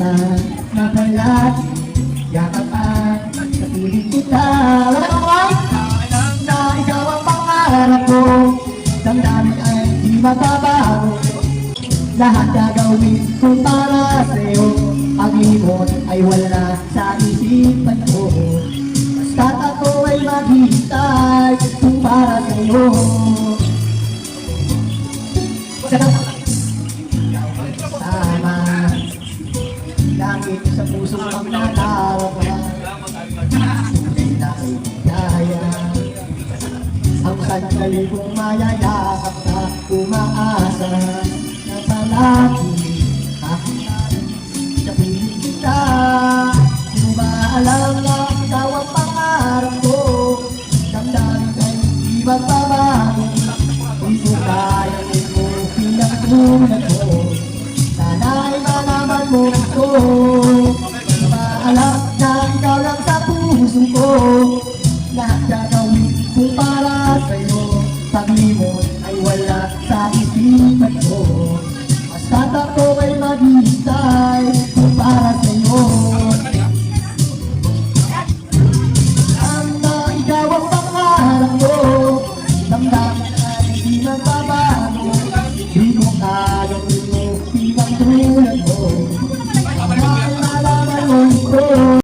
umaasa na balat yakapaan sa piling kita. Na ikaw ang pangarap ko, damdamin ay di mababago. Lahat gagawin ko para sa'yo, pag-ibon ay wala sa isipan ko. Basta't ako ay maghihintay kung para sa'yo. Sama langit sa puso ang nadarama, hindi na kaya ang sandali kong mayayakap na umaasa na palagi sa piling kita. Di ba alam na ikaw ang pangarap ko, damdamin ay di magbabago. Di ko kaya mo pinagtulad ko, sana'y malaman mo ito. Di ba alam na ikaw lang sa puso ko, lahat gagawin ko para sa'yo, pag-ibon ay wala sa isipan ko. Basta't ako ay maghihintay kung para sa'yo. Ang na ikaw ang pangarap ko, damdamin ay di magbabago. Di ko kayang mo, di kang tulad mo, sana'y malaman mo ito.